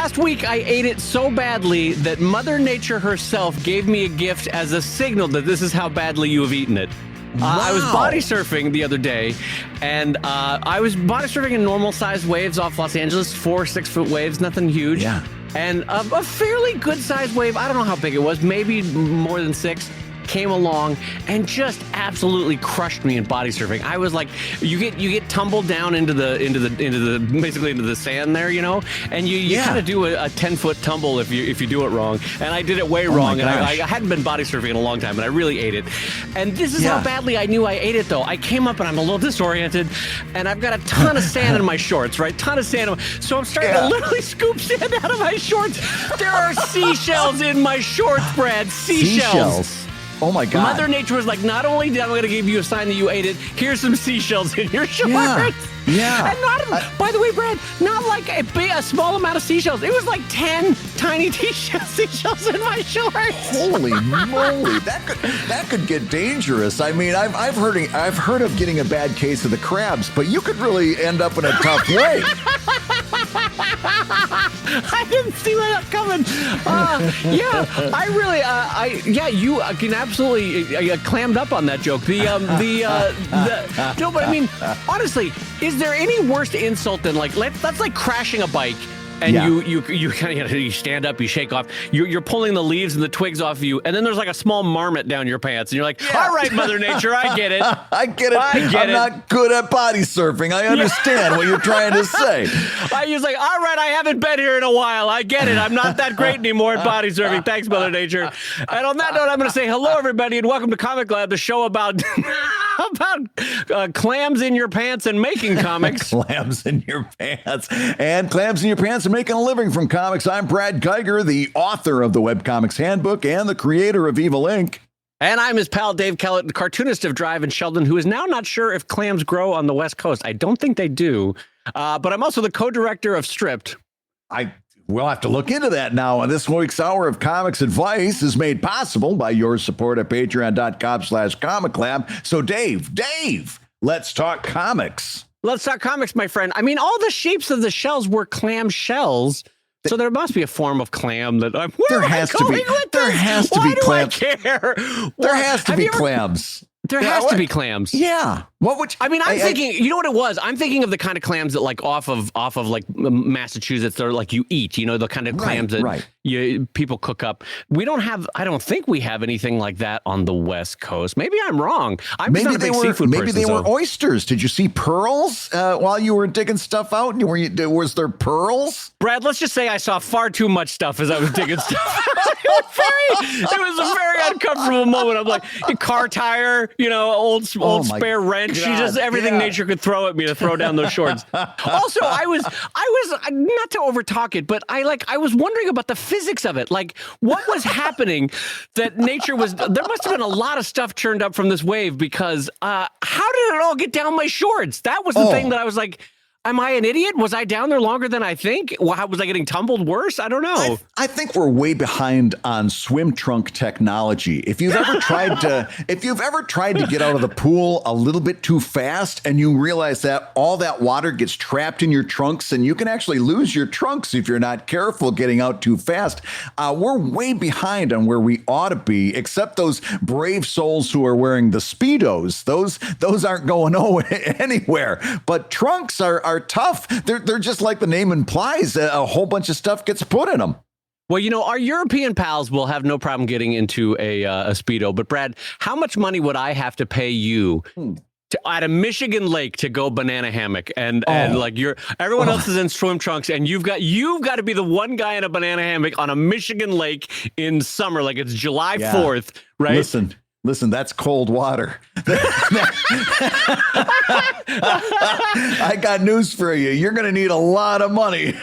last week I ate it so badly that Mother Nature herself gave me a gift as a signal that this is how badly you have eaten it. Wow. I was body surfing the other day, and I was body surfing in normal-sized waves off Los Angeles, 4-6 foot waves, nothing huge. Yeah. And a fairly good-sized wave, I don't know how big it was, maybe more than 6, came along and just absolutely crushed me in body surfing. I was like, you get tumbled down into the sand there, you know, and you kind of do a 10-foot tumble if you do it wrong. And I did it way wrong, and I hadn't been body surfing in a long time, and I really ate it. And this is how badly I knew I ate it, though. I came up and I'm a little disoriented, and I've got a ton of sand in my shorts, right? Ton of sand. So I'm starting to literally scoop sand out of my shorts. There are seashells in my shorts, Brad. Seashells. Oh my God. Mother Nature was like, not only am I going to give you a sign that you ate it, here's some seashells in your shorts. Yeah. And by the way, Brad, not like a small amount of seashells. It was like 10 tiny seashells in my shorts. Holy moly. That could get dangerous. I mean, I've heard of getting a bad case of the crabs, but you could really end up in a tough way. I didn't see that coming. You can absolutely clammed up on that joke. No, but I mean, honestly, is there any worse insult than that's like crashing a bike? And you kind of you stand up, you shake off, you're pulling the leaves and the twigs off you, and then there's like a small marmot down your pants, and you're like, all right, Mother Nature, I get it. I get it. I'm not good at body surfing. I understand what you're trying to say. I was like, all right, I haven't been here in a while. I get it. I'm not that great anymore at body surfing. Thanks, Mother Nature. And on that note, I'm going to say hello, everybody, and welcome to ComicLab, the show about clams in your pants and making comics. Clams in your pants and making a living from comics. I'm Brad Guigar, the author of the Webcomics Handbook and the creator of Evil Inc. And I'm his pal Dave Kellett, the cartoonist of Drive in Sheldon, who is now not sure if clams grow on the West Coast. I don't think they do. But I'm also the co-director of Stripped. We'll have to look into that now. And this week's Hour of Comics Advice is made possible by your support at patreon.com/ComicLab. So Dave, let's talk comics. Let's talk comics, my friend. I mean, all the shapes of the shells were clam shells. So there must be a form of clam that I'm. There has to be clams. There has to be clams. There has to be clams. Yeah. What would you, I mean? I'm thinking. You know what it was? I'm thinking of the kind of clams that, like, off of like Massachusetts, they're like you eat. You know, the kind of clams that people cook up. We don't have. I don't think we have anything like that on the West Coast. Maybe I'm wrong. Maybe not a big seafood person. Maybe they were oysters. Did you see pearls while you were digging stuff out? Was there pearls? Brad, let's just say I saw far too much stuff as I was digging stuff. It was a very uncomfortable moment. I'm like, car tire, old spare wrench. Everything nature could throw at me to throw down those shorts. Also, I was not to overtalk it, but I was wondering about the physics of it. Like, what was happening that nature was, there must have been a lot of stuff churned up from this wave, because how did it all get down my shorts? That was the thing that I was like, am I an idiot? Was I down there longer than I think? How was I getting tumbled worse? I don't know. I think we're way behind on swim trunk technology. If you've ever tried to get out of the pool a little bit too fast, and you realize that all that water gets trapped in your trunks, and you can actually lose your trunks if you're not careful getting out too fast. We're way behind on where we ought to be, except those brave souls who are wearing the Speedos. Those aren't going anywhere. But trunks are tough. They're just like the name implies. A whole bunch of stuff gets put in them. Well, our European pals will have no problem getting into a Speedo. But Brad, how much money would I have to pay you at a Michigan lake to go banana hammock? And like everyone else is in swim trunks, and you've got to be the one guy in a banana hammock on a Michigan lake in summer, like it's July 4th, right? Listen, that's cold water. I got news for you. You're going to need a lot of money.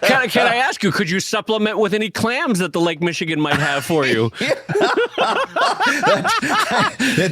Can I ask you, could you supplement with any clams that the Lake Michigan might have for you?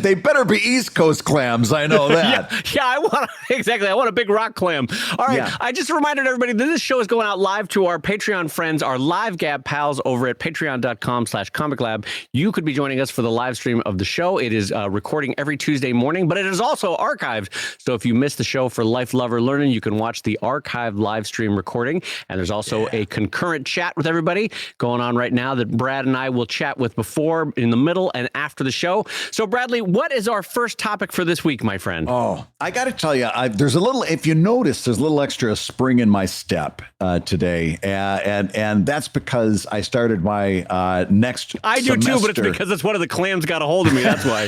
They better be East Coast clams. I know that. Yeah, I want a big rock clam. All right, Yeah. I just reminded everybody that this show is going out live to our Patreon friends, our Live Gab pals over at patreon.com/ComicLab. You could be joining us for the live stream of the show. It is recording every Tuesday morning, but it is also archived. So if you missed the show for Life Lover Learning, you can watch the archived live stream recording. And there's also a concurrent chat with everybody going on right now that Brad and I will chat with before, in the middle, and after the show. So Bradley, what is our first topic for this week, my friend? Oh, I got to tell you, there's a little, if you notice, there's a little extra spring in my step today. And that's because I started my next I do too, but it's because it's one of the clams got a hold of me. That's why.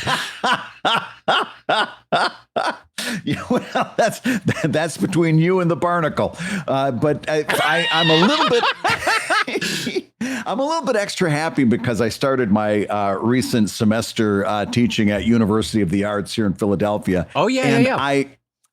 Yeah, well, that's between you and the barnacle. But I'm a little bit, I'm a little bit extra happy because I started my recent semester teaching at University of the Arts here in Philadelphia. Oh yeah, and yeah.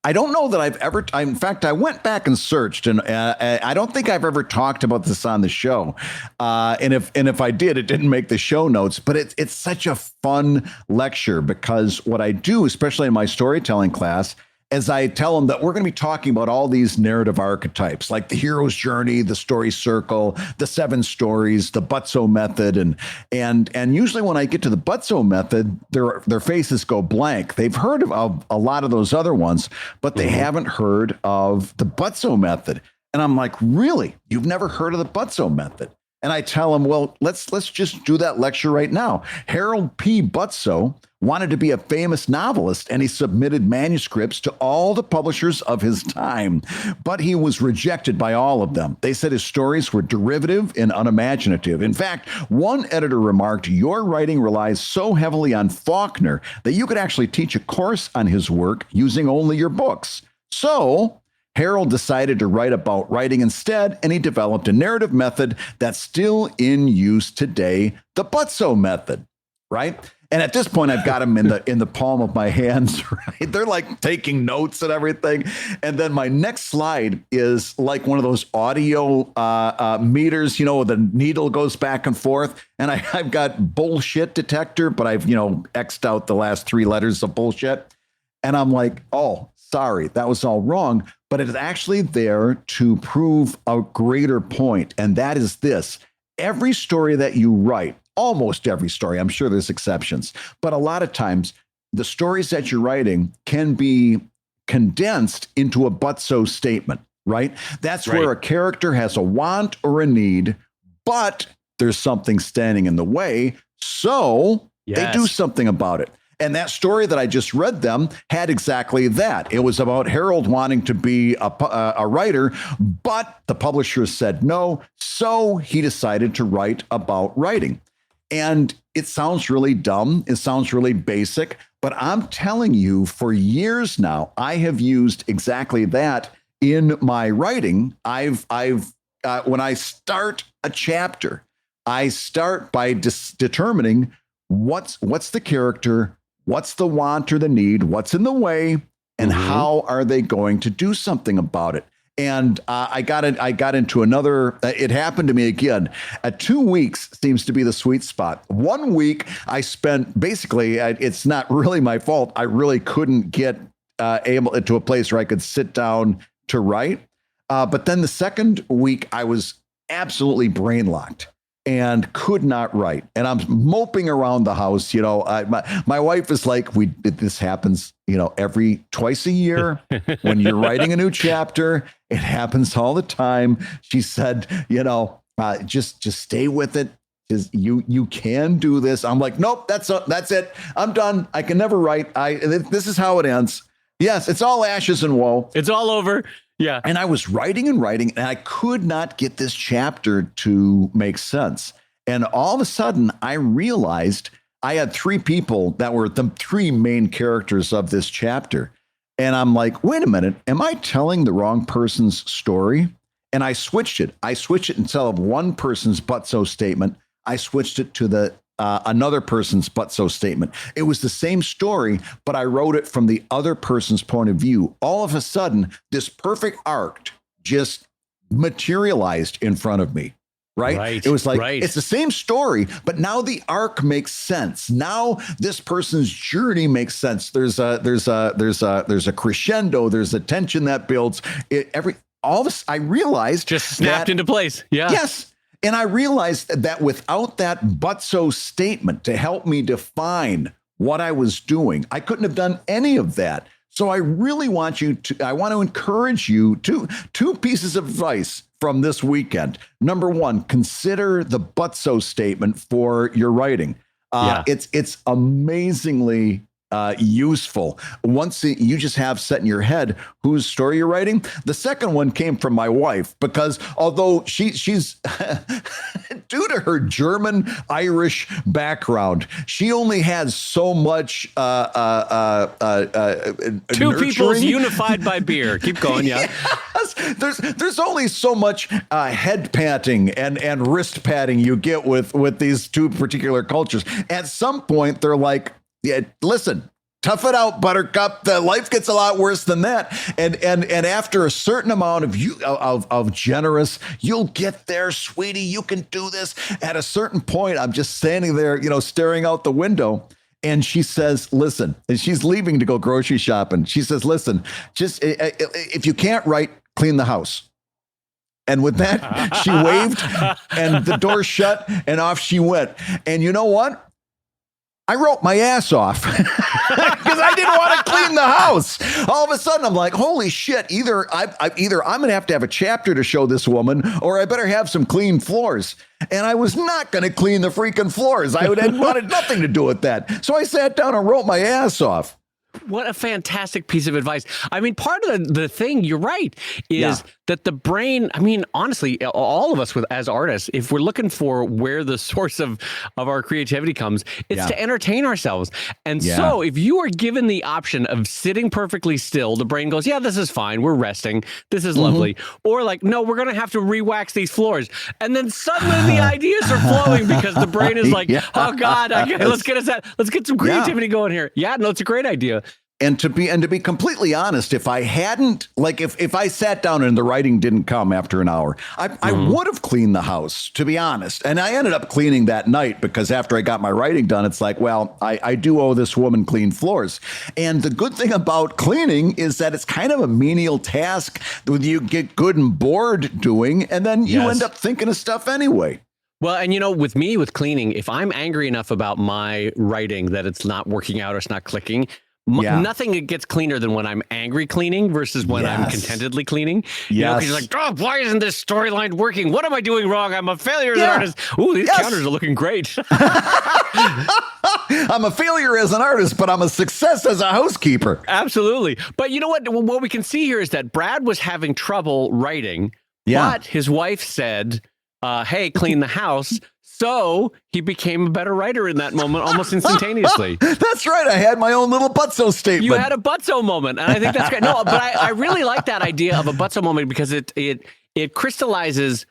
I don't know that I've ever. In fact, I went back and searched, and I don't think I've ever talked about this on the show. And if I did, it didn't make the show notes. But it's such a fun lecture because what I do, especially in my storytelling class, is I tell them that we're going to be talking about all these narrative archetypes, like the hero's journey, the story circle, the 7 stories, the Butso Method, and usually when I get to the Butso Method, their faces go blank. They've heard of a lot of those other ones, but they haven't heard of the Butso Method. And I'm like, really? You've never heard of the Butso Method? And I tell them, well, let's just do that lecture right now. Harold P. Butso wanted to be a famous novelist, and he submitted manuscripts to all the publishers of his time, but he was rejected by all of them. They said his stories were derivative and unimaginative. In fact, one editor remarked, "Your writing relies so heavily on Faulkner that you could actually teach a course on his work using only your books." So Harold decided to write about writing instead, and he developed a narrative method that's still in use today, the Butso Method, right? And at this point, I've got them in the palm of my hands, right? They're like taking notes and everything. And then my next slide is like one of those audio meters, the needle goes back and forth. And I've got bullshit detector, but I've, X'd out the last 3 letters of bullshit. And I'm like, oh, sorry, that was all wrong. But it's actually there to prove a greater point. And that is this: every story that you write, almost every story, I'm sure there's exceptions, but a lot of times the stories that you're writing can be condensed into a Butso statement, right? That's right. Where a character has a want or a need, but there's something standing in the way. So they do something about it. And that story that I just read them had exactly that. It was about Harold wanting to be a writer, but the publisher said no. So he decided to write about writing. And it sounds really dumb. It sounds really basic. But I'm telling you, for years now, I have used exactly that in my writing. I've when I start a chapter, I start by determining what's the character, what's the want or the need, what's in the way, and how are they going to do something about it? And I got into another. It happened to me again. 2 weeks seems to be the sweet spot. 1 week I spent basically. It's not really my fault. I really couldn't get able to a place where I could sit down to write. But then the second week I was absolutely brain locked and could not write. And I'm moping around the house. My wife is like, this happens, twice a year when you're writing a new chapter. It happens all the time. She said, just stay with it. You can do this. I'm like, nope, that's it. I'm done. I can never write. This is how it ends. Yes, it's all ashes and woe. It's all over. Yeah. And I was writing, and I could not get this chapter to make sense. And all of a sudden, I realized I had 3 people that were the 3 main characters of this chapter. And I'm like, wait a minute, am I telling the wrong person's story? And I switched it. Instead of one person's Butso statement, I switched it to another person's Butso statement. It was the same story, but I wrote it from the other person's point of view. All of a sudden, this perfect arc just materialized in front of me. Right? Right, It was like, right. it's the same story, but now the arc makes sense. Now this person's journey makes sense. There's a crescendo. There's a tension that builds. All this, I realized Just snapped into place. Yeah. Yes. And I realized that without that Butso statement to help me define what I was doing, I couldn't have done any of that. So I really want to encourage you to two pieces of advice from this weekend. Number one, consider the Butso statement for your writing. It's amazingly useful once you just have set in your head whose story you're writing. The second one came from my wife, because although she's due to her German Irish background, she only has so much two peoples unified by beer. Keep going. Yeah. Yes. There's only so much head patting and wrist patting you get with these two particular cultures. At some point they're like, yeah, listen, tough it out, Buttercup. The life gets a lot worse than that. And after a certain amount of generous, you'll get there, sweetie. You can do this. At a certain point, I'm just standing there, staring out the window. And she says, listen, and she's leaving to go grocery shopping. She says, listen, just if you can't write, clean the house. And with that, she waved and the door shut and off she went. And you know what? I wrote my ass off because I didn't want to clean the house. All of a sudden, I'm like, holy shit, either I'm going to have a chapter to show this woman, or I better have some clean floors. And I was not going to clean the freaking floors. I wanted nothing to do with that. So I sat down and wrote my ass off. What a fantastic piece of advice. I mean, part of the thing, you're right, is that the brain, I mean, honestly, all of us as artists, if we're looking for where the source of our creativity comes, it's to entertain ourselves. And so if you are given the option of sitting perfectly still, the brain goes, yeah, this is fine. We're resting. This is lovely. Or like, no, we're going to have to re-wax these floors. And then suddenly the ideas are flowing because the brain is like, oh God, let's get some creativity going here. Yeah, no, it's a great idea. And to be completely honest, if I hadn't, like, if I sat down and the writing didn't come after an hour, I would have cleaned the house, to be honest. And I ended up cleaning that night because after I got my writing done, it's like, well, I do owe this woman clean floors. And the good thing about cleaning is that it's kind of a menial task that you get good and bored doing, and then you end up thinking of stuff anyway. Well, and with me, with cleaning, if I'm angry enough about my writing that it's not working out or it's not clicking, nothing gets cleaner than when I'm angry cleaning versus when I'm contentedly cleaning. Because you're like, oh, why isn't this storyline working? What am I doing wrong? I'm a failure as an artist. Ooh, these counters are looking great. I'm a failure as an artist, but I'm a success as a housekeeper. Absolutely. But you know what? What we can see here is that Brad was having trouble writing, but his wife said, hey, clean the house. So he became a better writer in that moment almost instantaneously. That's right. I had my own little Butso statement. You had a Butso moment, and I think that's great. No, but I really like that idea of a Butso moment because it crystallizes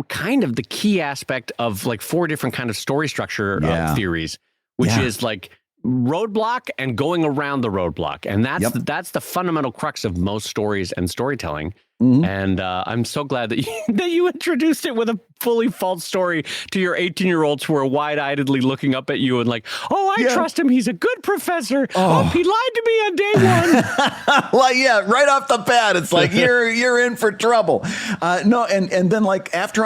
kind of the key aspect of like 4 different kind of story structure theories, which is like roadblock and going around the roadblock. And that's the fundamental crux of most stories and storytelling. And I'm so glad that you introduced it with a fully false story to your 18-year-olds who are wide-eyedly looking up at you and like, oh, I trust him. He's a good professor. Oh, he lied to me on day 1. Like, right off the bat, it's like you're in for trouble. No, and then like after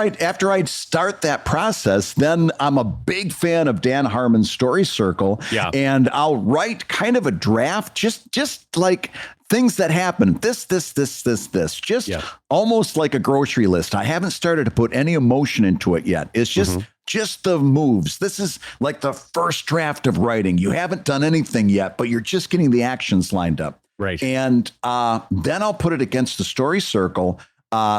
I start that process, then I'm a big fan of Dan Harmon's Story Circle. Yeah, and I'll write kind of a draft, just like things that happen, this, just almost like a grocery list. I haven't started to put any emotion into it yet. It's just the moves. This is like the first draft of writing. You haven't done anything yet, but you're just getting the actions lined up. Right. And then I'll put it against the Story Circle,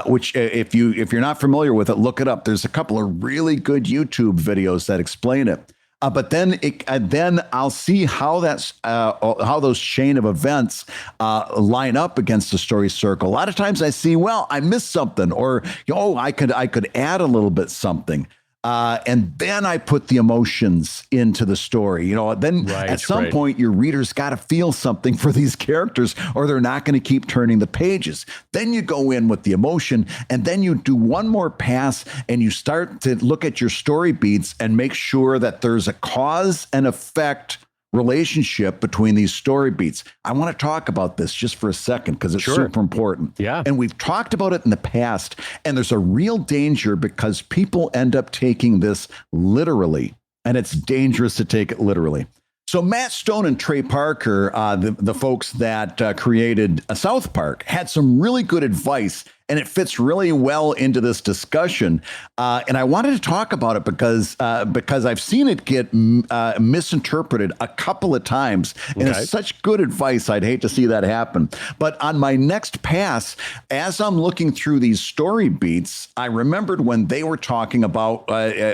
which if you're not familiar with it, look it up. There's a couple of really good YouTube videos that explain it. But then I'll see how how those chain of events line up against the Story Circle. A lot of times I see, well, I missed something, or I could add a little bit something. And then I put the emotions into the story. You know, then at some point, your reader's got to feel something for these characters, or they're not going to keep turning the pages. Then you go in with the emotion, and then you do one more pass, and you start to look at your story beats and make sure that there's a cause and effect relationship between these story beats. I want to talk about this just for a second because it's super important. Yeah. And we've talked about it in the past, and there's a real danger because people end up taking this literally, and it's dangerous to take it literally. So Matt Stone and Trey Parker, the folks that created South Park, had some really good advice, and it fits really well into this discussion. And I wanted to talk about it because I've seen it get misinterpreted a couple of times. And it's such good advice. I'd hate to see that happen. But on my next pass, as I'm looking through these story beats, I remembered when they were talking about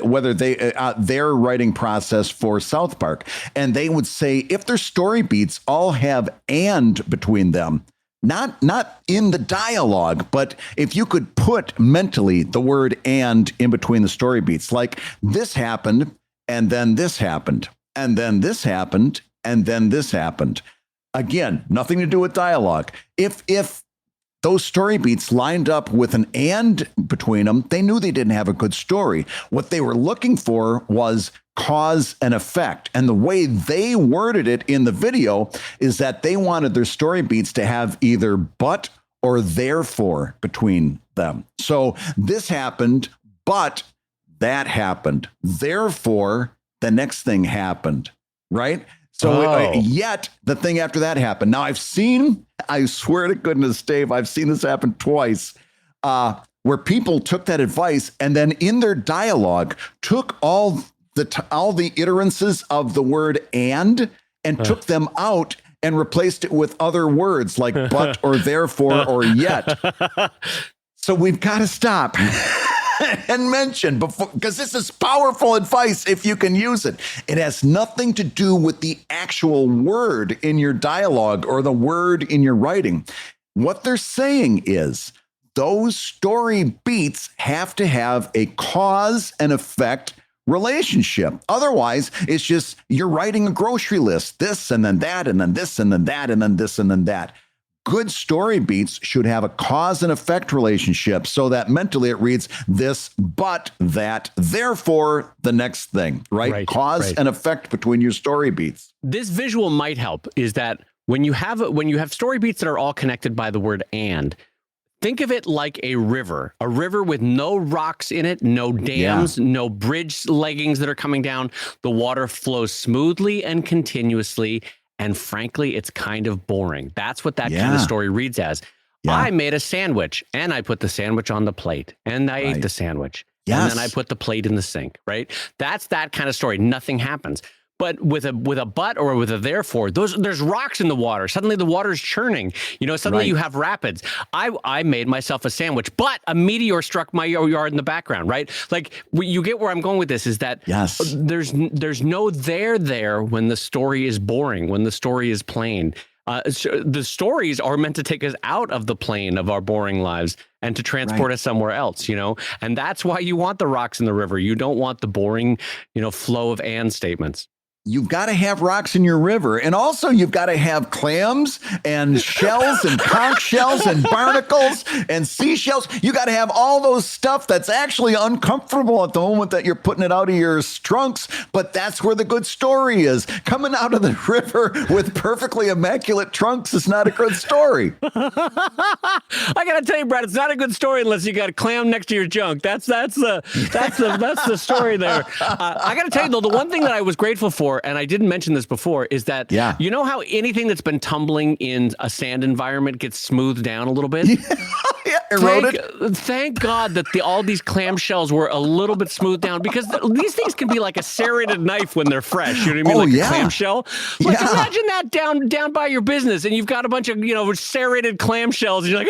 whether their writing process for South Park. And they would say, if their story beats all have "and" between them, not in the dialogue, but if you could put mentally the word "and" in between the story beats, like this happened, and then this happened, and then this happened, and then this happened. Again, nothing to do with dialogue. If those story beats lined up with an "and" between them, they knew they didn't have a good story. What they were looking for was cause and effect. And the way they worded it in the video is that they wanted their story beats to have either "but" or "therefore" between them. So this happened, but that happened. Therefore, the next thing happened, right? So yet the thing after that happened. Now I swear to goodness, Dave, I've seen this happen twice, where people took that advice and then in their dialogue took all the iterances of the word "and" took them out and replaced it with other words like "but" or "therefore" or "yet." So we've got to stop and mention before, because this is powerful advice if you can use it. It has nothing to do with the actual word in your dialogue or the word in your writing. What they're saying is those story beats have to have a cause and effect relationship. Otherwise, it's just you're writing a grocery list, this and then that, and then this and then that, and then this and then that. Good story beats should have a cause and effect relationship so that mentally it reads this, but that, therefore the next thing, right? Cause and effect between your story beats. This visual might help, is that when you have story beats that are all connected by the word "and", think of it like a river with no rocks in it, no dams, no bridge leggings that are coming down. The water flows smoothly and continuously. And frankly, it's kind of boring. That's what that kind of story reads as. I made a sandwich and I put the sandwich on the plate and I ate the sandwich. And then I put the plate in the sink, right? That's that kind of story. Nothing happens. But with a "but" or with a "therefore," there's rocks in the water. Suddenly the water's churning. You know, suddenly you have rapids. I made myself a sandwich, but a meteor struck my yard in the background, right? Like you get where I'm going with this is that there's no there when the story is boring, when the story is plain. The stories are meant to take us out of the plane of our boring lives and to transport us somewhere else, you know? And that's why you want the rocks in the river. You don't want the boring, flow of "and" statements. You've got to have rocks in your river. And also you've got to have clams and shells and conch shells and barnacles and seashells. You got to have all those stuff that's actually uncomfortable at the moment that you're putting it out of your trunks. But that's where the good story is. Coming out of the river with perfectly immaculate trunks is not a good story. I got to tell you, Brad, it's not a good story unless you got a clam next to your junk. That's the story there. I got to tell you, though, the one thing that I was grateful for, and I didn't mention this before, is that you know how anything that's been tumbling in a sand environment gets smoothed down a little bit? Eroded. Thank God that all these clamshells were a little bit smoothed down, because these things can be like a serrated knife when they're fresh. You know what I mean? Like a clamshell. Like imagine that down by your business, and you've got a bunch of serrated clamshells, and you're like,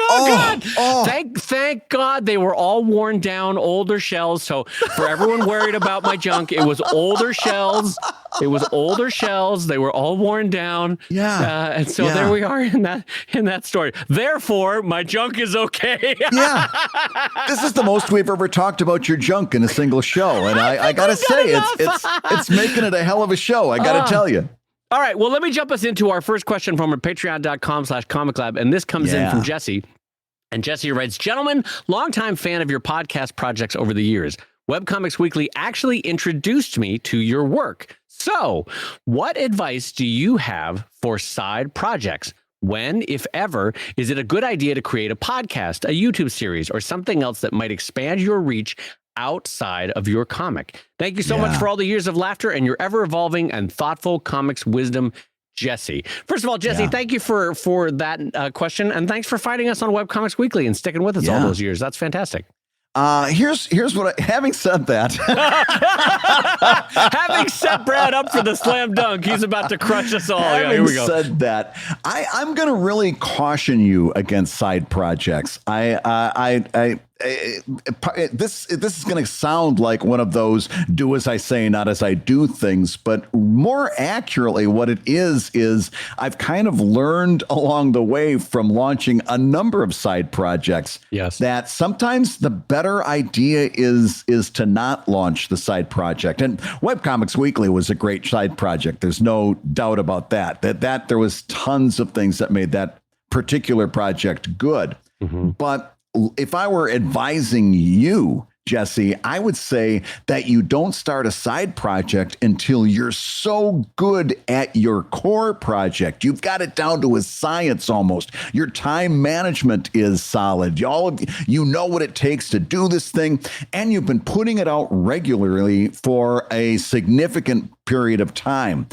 God! Thank God they were all worn down, older shells. So for everyone worried about my junk, it was older shells. It was older shells. They were all worn down. Yeah. And so there we are in that story. Therefore, my junk is okay. Yeah. This is the most we've ever talked about your junk in a single show. And I got to say, it's making it a hell of a show. I got to tell you. All right. Well, let me jump us into our first question from our patreon.com/ComicLab. And this comes in from Jesse. And Jesse writes, gentlemen, longtime fan of your podcast projects over the years. Webcomics Weekly actually introduced me to your work. So what advice do you have for side projects? When, if ever, is it a good idea to create a podcast, a YouTube series, or something else that might expand your reach outside of your comic? Thank you so much for all the years of laughter and your ever-evolving and thoughtful comics wisdom, Jesse. First of all, Jesse, thank you for that question, and thanks for finding us on Webcomics Weekly and sticking with us all those years. That's fantastic. Here's what having said that, having set Brad up for the slam dunk, he's about to crush us all. Having here we go. said that, I'm going to really caution you against side projects. This is going to sound like one of those do as I say, not as I do things, but more accurately, what it is I've kind of learned along the way from launching a number of side projects that sometimes the better idea is to not launch the side project. And Webcomics Weekly was a great side project. There's no doubt about that there was tons of things that made that particular project good. But if I were advising you, Jesse, I would say that you don't start a side project until you're so good at your core project. You've got it down to a science almost. Your time management is solid. You know what it takes to do this thing, and you've been putting it out regularly for a significant period of time.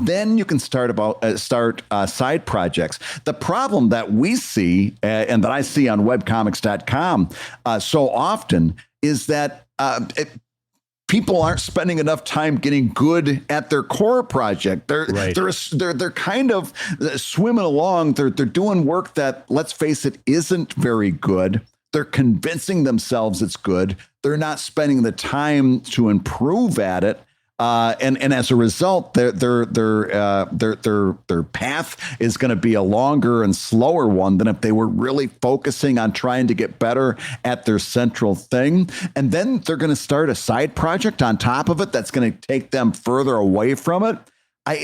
Then you can start side projects. The problem that we see and that I see on webcomics.com so often is that people aren't spending enough time getting good at their core project. They're kind of swimming along. They're doing work that, let's face it, isn't very good. They're convincing themselves it's good. They're not spending the time to improve at it. And as a result, their path is going to be a longer and slower one than if they were really focusing on trying to get better at their central thing. And then they're going to start a side project on top of it that's going to take them further away from it. I'm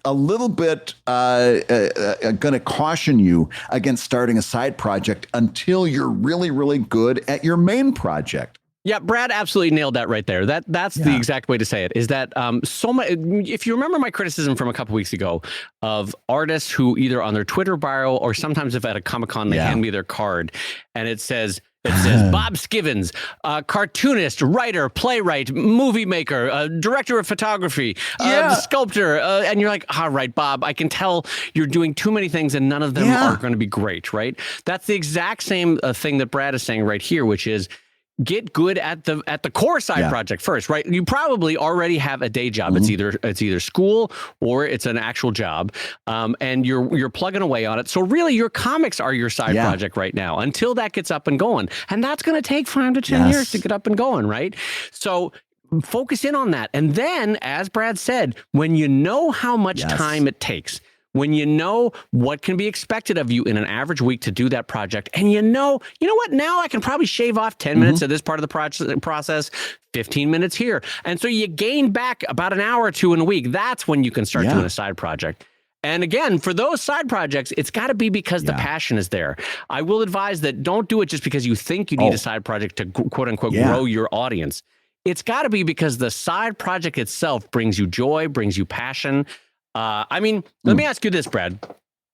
a little bit going to caution you against starting a side project until you're really, really good at your main project. Yeah, Brad absolutely nailed that right there. That's the exact way to say it, is that so much. If you remember my criticism from a couple weeks ago of artists who either on their Twitter bio or sometimes if at a Comic-Con they hand me their card and it says Bob Skivens, cartoonist, writer, playwright, movie maker, director of photography, sculptor. And you're like, all right, Bob, I can tell you're doing too many things and none of them are going to be great, right? That's the exact same thing that Brad is saying right here, which is get good at the core side project first, right? You probably already have a day job. It's either school or it's an actual job, and you're plugging away on it. So really, your comics are your side project right now until that gets up and going, and that's going to take 5 to 10 years to get up and going, right? So focus in on that, and then, as Brad said, when you know how much time it takes. When you know what can be expected of you in an average week to do that project, and you know what, now I can probably shave off 10 minutes of this part of the process, 15 minutes here. And so you gain back about an hour or two in a week. That's when you can start doing a side project. And again, for those side projects, it's got to be because the passion is there. I will advise that don't do it just because you think you need a side project to quote unquote grow your audience. It's got to be because the side project itself brings you joy, brings you passion. Let me ask you this, Brad.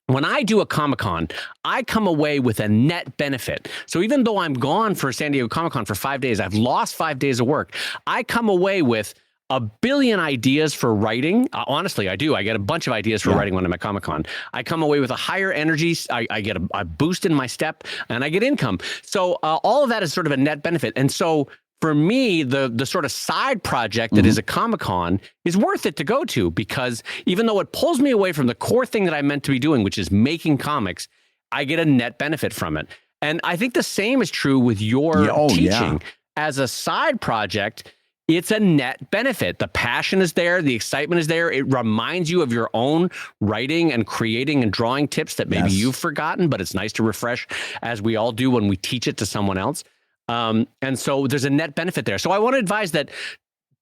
When I do a Comic-Con, I come away with a net benefit. So even though I'm gone for San Diego Comic-Con for 5 days, I've lost 5 days of work. I come away with a billion ideas for writing. Honestly, I do. I get a bunch of ideas for writing when I'm at Comic-Con. I come away with a higher energy. I get a boost in my step, and I get income. So all of that is sort of a net benefit. And so for me, the sort of side project that is a Comic-Con is worth it to go to, because even though it pulls me away from the core thing that I'm meant to be doing, which is making comics, I get a net benefit from it. And I think the same is true with your teaching. As a side project, it's a net benefit. The passion is there. The excitement is there. It reminds you of your own writing and creating and drawing tips that maybe you've forgotten, but it's nice to refresh, as we all do when we teach it to someone else. And so there's a net benefit there. So I want to advise that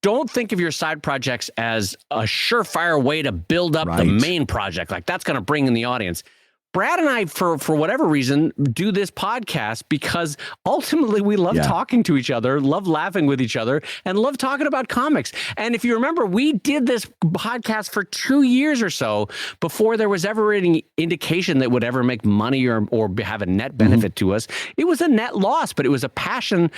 don't think of your side projects as a surefire way to build up the main project. Like that's going to bring in the audience. Brad and I, for whatever reason, do this podcast because ultimately we love talking to each other, love laughing with each other, and love talking about comics. And if you remember, we did this podcast for 2 years or so before there was ever any indication that would ever make money or have a net benefit to us. It was a net loss, but it was a passion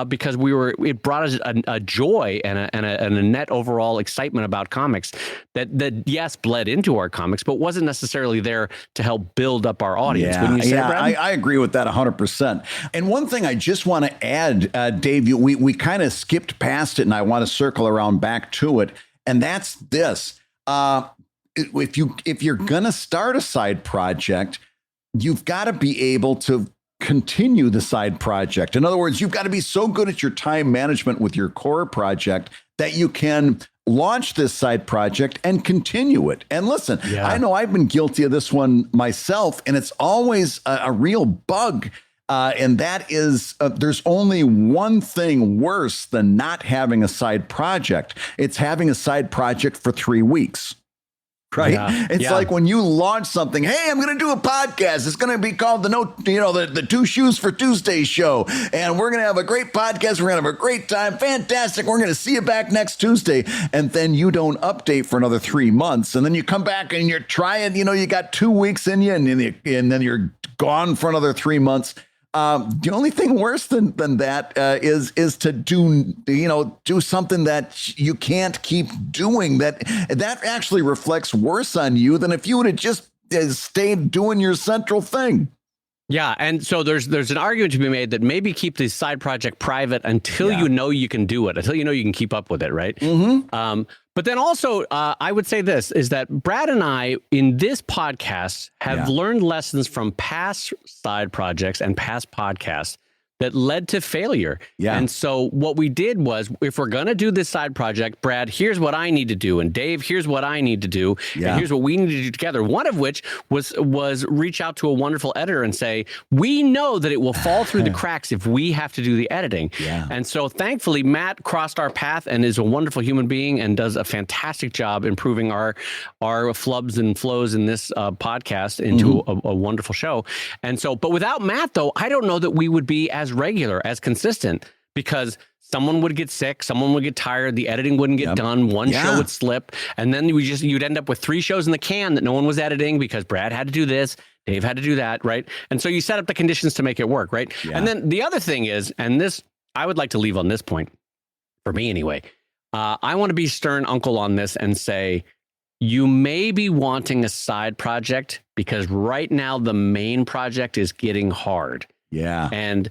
because it brought us a joy and a net overall excitement about comics that yes, bled into our comics, but wasn't necessarily there to help build up our audience. Wouldn't you say, Brad? I agree with that 100%. And one thing I just want to add, Dave, we kind of skipped past it, and I want to circle around back to it. And that's this: if you're gonna start a side project, you've got to be able to continue the side project. In other words, you've got to be so good at your time management with your core project that you can launch this side project and continue it. And listen, I know I've been guilty of this one myself, and it's always a real bug. And that is, there's only one thing worse than not having a side project. It's having a side project for 3 weeks. Right. Yeah. It's like when you launch something, hey, I'm going to do a podcast. It's going to be called the Two Shoes for Tuesday show. And we're going to have a great podcast. We're going to have a great time. Fantastic. We're going to see you back next Tuesday. And then you don't update for another 3 months. And then you come back and you're trying, you got 2 weeks in you and then you're gone for another 3 months. The only thing worse than that is to do something that you can't keep doing. That actually reflects worse on you than if you would have just stayed doing your central thing. Yeah, and so there's an argument to be made that maybe keep the side project private until you know you can do it, until you know you can keep up with it, right? Mm-hmm. But then also, I would say this, is that Brad and I, in this podcast, have learned lessons from past side projects and past podcasts that led to failure. Yeah. And so what we did was, if we're going to do this side project, Brad, here's what I need to do. And Dave, here's what I need to do. Yeah. And here's what we need to do together. One of which was reach out to a wonderful editor and say, we know that it will fall through the cracks if we have to do the editing. Yeah. And so thankfully, Matt crossed our path and is a wonderful human being and does a fantastic job improving our flubs and flows in this podcast into a wonderful show. And so, but without Matt, though, I don't know that we would be as regular, as consistent, because someone would get sick, someone would get tired, the editing wouldn't get done, one show would slip, and then you'd end up with 3 shows in the can that no one was editing because Brad had to do this, Dave had to do that, right? And so you set up the conditions to make it work, right? Yeah. And then the other thing is, and this I would like to leave on this point, for me anyway, I want to be stern uncle on this and say, you may be wanting a side project because right now the main project is getting hard. Yeah. And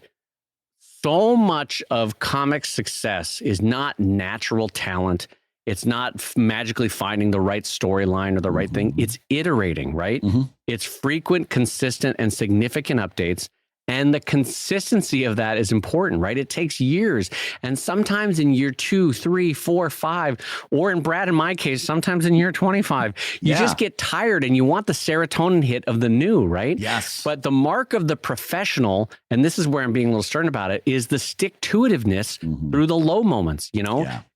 so much of comic success is not natural talent. It's not magically finding the right storyline or the right thing. It's iterating, right? It's frequent, consistent, and significant updates. And the consistency of that is important, right? It takes years. And sometimes in year 2, 3, 4, 5, or in Brad and my case, sometimes in year 25, you just get tired and you want the serotonin hit of the new, right? Yes. But the mark of the professional, and this is where I'm being a little stern about it, is the stick-to-itiveness through the low moments,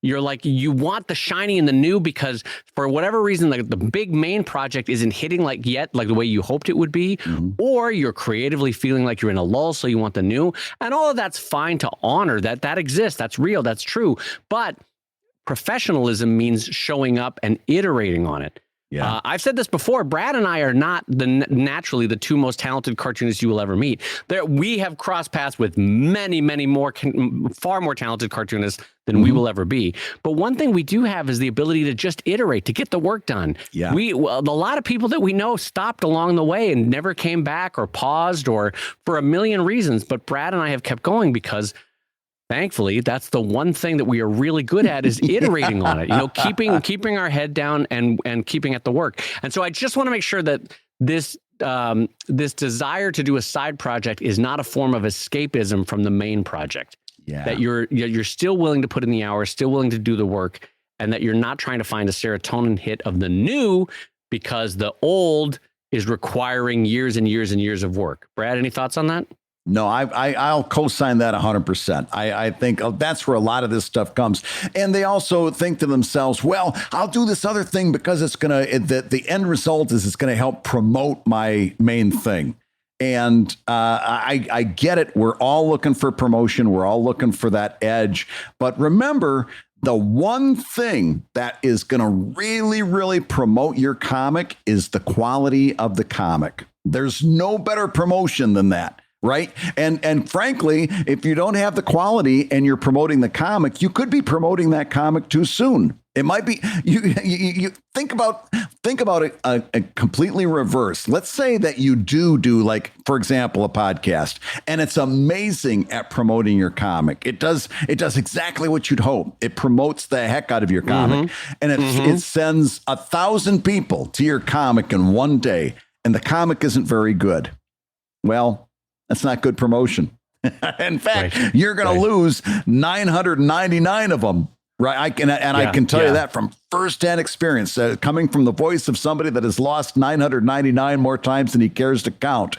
You're like, you want the shiny and the new because for whatever reason, the big main project isn't hitting like the way you hoped it would be, or you're creatively feeling like you're in a lull, so you want the new, and all of that's fine to honor that exists. That's real. That's true. But professionalism means showing up and iterating on it. Yeah. I've said this before. Brad and I are not naturally the 2 most talented cartoonists you will ever meet. We have crossed paths with many, many more, far more talented cartoonists than we will ever be. But one thing we do have is the ability to just iterate, to get the work done. Yeah. A lot of people that we know stopped along the way and never came back or paused or for a million reasons. But Brad and I have kept going because thankfully, that's the one thing that we are really good at is iterating on it, keeping our head down and keeping at the work. And so I just want to make sure that this desire to do a side project is not a form of escapism from the main project. that you're still willing to put in the hours, still willing to do the work, and that you're not trying to find a serotonin hit of the new because the old is requiring years and years and years of work. Brad, any thoughts on that? No, I'll co-sign that 100%. I think that's where a lot of this stuff comes. And they also think to themselves, well, I'll do this other thing because it's going to, the end result is it's going to help promote my main thing. And I get it. We're all looking for promotion. We're all looking for that edge. But remember, the one thing that is going to really, really promote your comic is the quality of the comic. There's no better promotion than that. Right. And frankly, if you don't have the quality and you're promoting the comic, you could be promoting that comic too soon. It might be you think about it a completely reverse. Let's say that you do like, for example, a podcast, and it's amazing at promoting your comic. It does exactly what you'd hope. It promotes the heck out of your comic, and it sends 1,000 people to your comic in one day, and the comic isn't very good. Well, that's not good promotion. In fact, you're going to lose 999 of them. Right. I can tell you that from firsthand experience, coming from the voice of somebody that has lost 999 more times than he cares to count.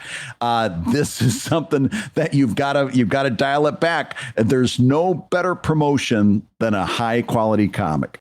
This is something that you've got to dial it back. There's no better promotion than a high quality comic.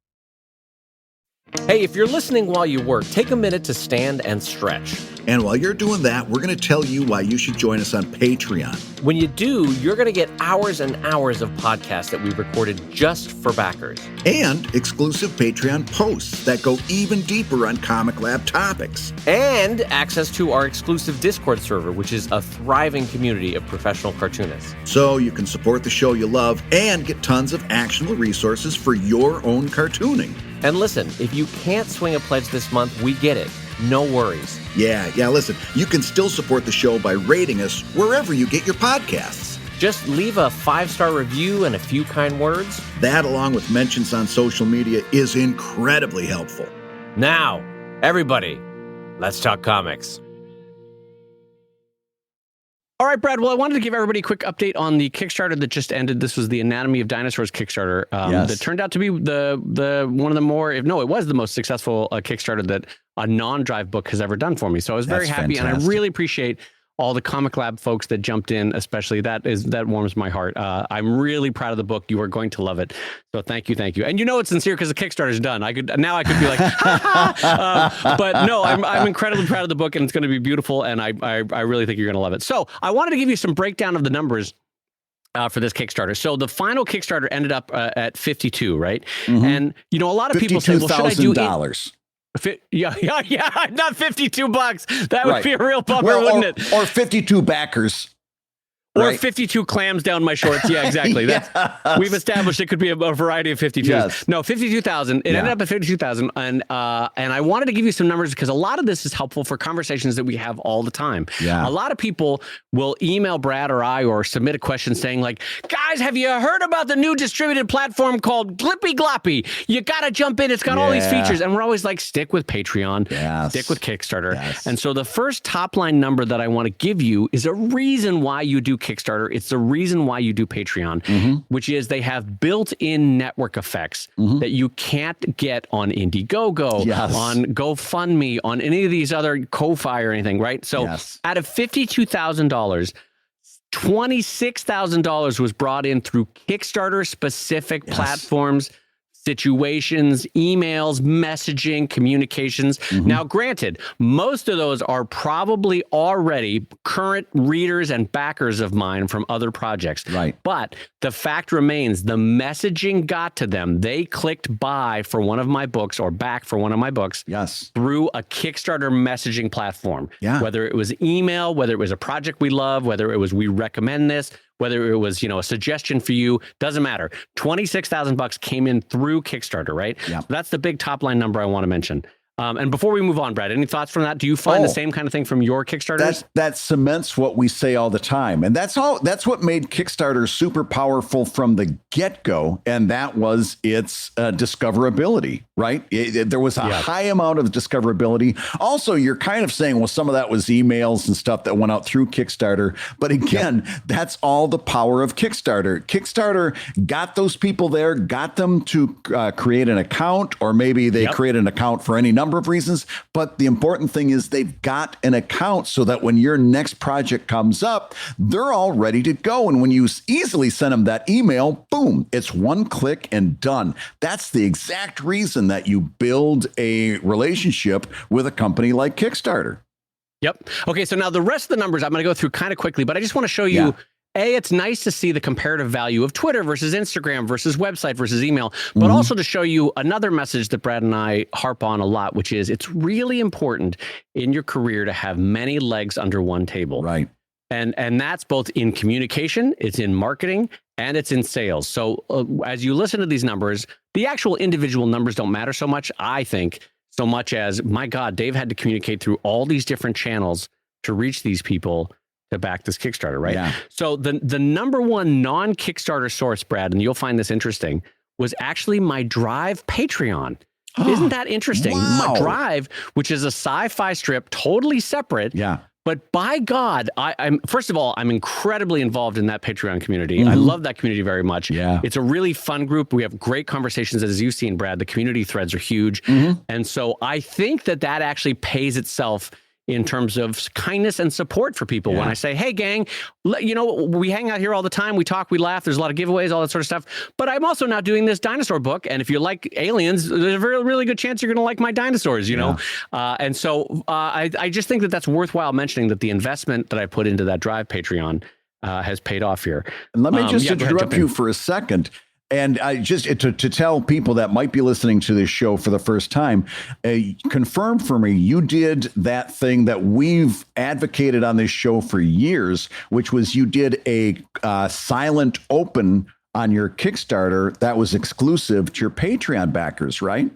Hey, if you're listening while you work, take a minute to stand and stretch. And while you're doing that, we're going to tell you why you should join us on Patreon. When you do, you're going to get hours and hours of podcasts that we've recorded just for backers. And exclusive Patreon posts that go even deeper on ComicLab topics. And access to our exclusive Discord server, which is a thriving community of professional cartoonists. So you can support the show you love and get tons of actionable resources for your own cartooning. And listen, if you can't swing a pledge this month, we get it. No worries. Yeah, listen, you can still support the show by rating us wherever you get your podcasts. Just leave a 5-star review and a few kind words. That, along with mentions on social media, is incredibly helpful. Now, everybody, let's talk comics. All right, Brad. Well, I wanted to give everybody a quick update on the Kickstarter that just ended. This was the Anatomy of Dinosaurs Kickstarter. That turned out to be the one of the more, it was the most successful Kickstarter that a non-drive book has ever done for me. So I was very happy, and I really appreciate all the ComicLab folks that jumped in, especially. That warms my heart. I'm really proud of the book. You are going to love it. So thank you. And it's sincere because the Kickstarter's done. I could be like, but no, I'm incredibly proud of the book, and it's going to be beautiful. And I really think you're going to love it. So I wanted to give you some breakdown of the numbers for this Kickstarter. So the final Kickstarter ended up at 52, right? Mm-hmm. And a lot of people say, well, should I do $52? Yeah, not $52. That would be a real bummer, wouldn't it? Or 52 backers. Or 52 clams down my shorts. Yeah, exactly. We've established it could be a variety of 52s. Yes. No, 52,000. It ended up at 52,000. And I wanted to give you some numbers because a lot of this is helpful for conversations that we have all the time. Yeah. A lot of people will email Brad or I or submit a question saying like, guys, have you heard about the new distributed platform called Glippy Gloppy? You got to jump in. It's got all these features. And we're always like, stick with Patreon, stick with Kickstarter. Yes. And so the first top line number that I want to give you is a reason why you do Kickstarter. It's the reason why you do Patreon, which is they have built-in network effects that you can't get on Indiegogo, on GoFundMe, on any of these other Ko-Fi or anything, right? So out of $52,000, $26,000 was brought in through Kickstarter-specific platforms, situations, emails, messaging, communications. Now, granted, most of those are probably already current readers and backers of mine from other projects. Right. But the fact remains, the messaging got to them. They clicked buy for one of my books or back for one of my books through a Kickstarter messaging platform. Yeah. Whether it was email, whether it was a project we love, whether it was we recommend this, whether it was, a suggestion for you, doesn't matter. $26,000 came in through Kickstarter, right? Yeah. So that's the big top line number I want to mention. And before we move on, Brad, any thoughts from that? Do you find the same kind of thing from your Kickstarters? That cements what we say all the time. And that's what made Kickstarter super powerful from the get-go. And that was its discoverability, right? There was a high amount of discoverability. Also, you're kind of saying, well, some of that was emails and stuff that went out through Kickstarter. But again, that's all the power of Kickstarter. Kickstarter got those people there, got them to create an account, or maybe they create an account for any number of reasons. But the important thing is they've got an account so that when your next project comes up, they're all ready to go. And when you easily send them that email, boom, it's one click and done. That's the exact reason that you build a relationship with a company like Kickstarter. Yep. Okay, so now the rest of the numbers I'm going to go through kind of quickly, but I just want to show you it's nice to see the comparative value of Twitter versus Instagram versus website versus email, but also to show you another message that Brad and I harp on a lot, which is it's really important in your career to have many legs under one table. Right. And that's both in communication, it's in marketing, and it's in sales. So as you listen to these numbers, the actual individual numbers don't matter so much, I think, so much as, my God, Dave had to communicate through all these different channels to reach these people to back this Kickstarter, right? Yeah. So the number one non-Kickstarter source, Brad, and you'll find this interesting, was actually my Drive Patreon. Isn't that interesting? Wow. My Drive, which is a sci-fi strip, totally separate. Yeah. But by God, I'm first of all, I'm incredibly involved in that Patreon community. I love that community very much. Yeah. It's a really fun group. We have great conversations, as you've seen, Brad. The community threads are huge. And so I think that actually pays itself in terms of kindness and support for people. When I say, hey, gang, you know, we hang out here all the time. We talk, we laugh. There's a lot of giveaways, all that sort of stuff. But I'm also now doing this dinosaur book. And if you like aliens, there's a very, really good chance you're going to like my dinosaurs, you know? And so I just think that that's worthwhile mentioning, that the investment that I put into that Drive Patreon has paid off here. And let me just interrupt you for a second. And I just to tell people that might be listening to this show for the first time, confirm for me, you did that thing that we've advocated on this show for years, which was you did a silent open on your Kickstarter that was exclusive to your Patreon backers, right?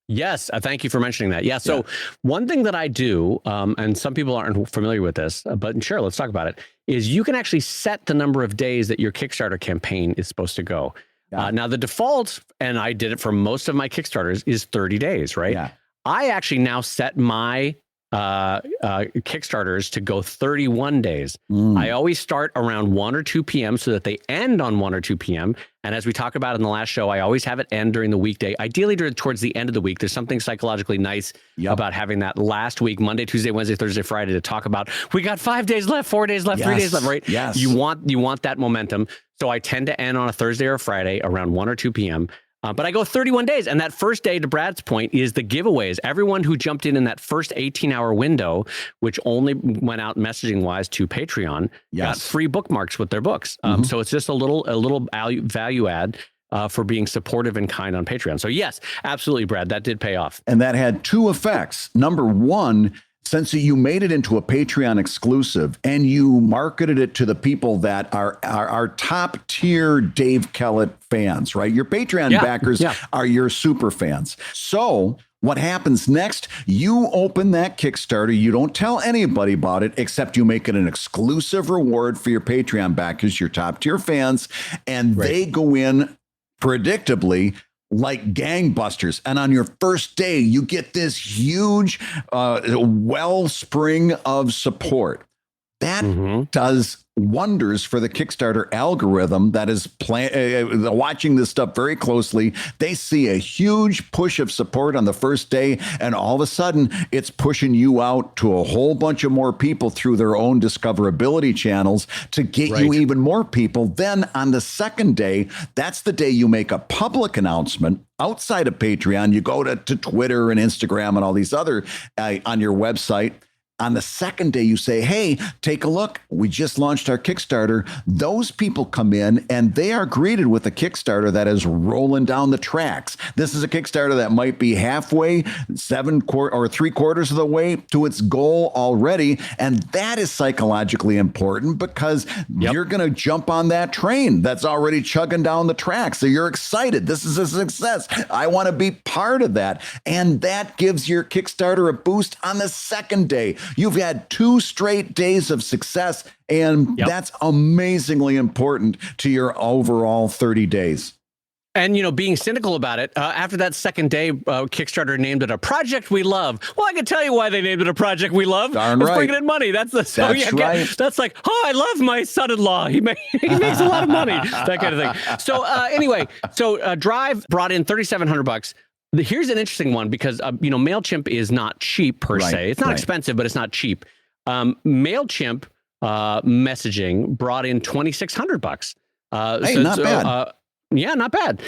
Yes, thank you for mentioning that. Yeah, so one thing that I do, and some people aren't familiar with this, but sure, let's talk about it, is you can actually set the number of days that your Kickstarter campaign is supposed to go. Now, the default, and I did it for most of my Kickstarters, is 30 days, right? Yeah. I actually now set my Kickstarters to go 31 days. I always start around 1 or 2 p.m. so that they end on 1 or 2 p.m. And as we talked about in the last show, I always have it end during the weekday, ideally towards the end of the week. There's something psychologically nice about having that last week, Monday, Tuesday, Wednesday, Thursday, Friday, to talk about, we got 5 days left, 4 days left, 3 days left, right? Yes. You want that momentum. So I tend to end on a Thursday or Friday around 1 or 2 p.m. But I go 31 days. And that first day, to Brad's point, is the giveaways. Everyone who jumped in that first 18-hour window, which only went out messaging-wise to Patreon, got free bookmarks with their books. So it's just a little value add for being supportive and kind on Patreon. So yes, absolutely, Brad, that did pay off. And that had two effects. Number one, since you made it into a Patreon exclusive and you marketed it to the people that are top tier Dave Kellett fans, right? Your Patreon backers are your super fans. So what happens next? You open that Kickstarter. You don't tell anybody about it, except you make it an exclusive reward for your Patreon backers, your top tier fans, and they go in predictably like gangbusters. And on your first day, you get this huge wellspring of support. That does wonders for the Kickstarter algorithm that is watching this stuff very closely. They see a huge push of support on the first day, and all of a sudden it's pushing you out to a whole bunch of more people through their own discoverability channels to get you even more people. Then on the second day, that's the day you make a public announcement outside of Patreon. You go to Twitter and Instagram and all these other on your website. On the second day, you say, hey, take a look. We just launched our Kickstarter. Those people come in and they are greeted with a Kickstarter that is rolling down the tracks. This is a Kickstarter that might be halfway, 3/4 of the way to its goal already. And that is psychologically important because you're going to jump on that train that's already chugging down the track. So you're excited. This is a success. I want to be part of that. And that gives your Kickstarter a boost on the second day. You've had 2 straight days of success, and that's amazingly important to your overall 30 days. And, being cynical about it, after that second day, Kickstarter named it a project we love. Well, I can tell you why they named it a project we love. Darn it's right. bringing in money. That's right. That's like, oh, I love my son-in-law. He makes a lot of money. That kind of thing. So anyway, Drive brought in $3,700. Here's an interesting one because, MailChimp is not cheap per se. It's not expensive, but it's not cheap. MailChimp messaging brought in $2,600. Not bad. Yeah, not bad.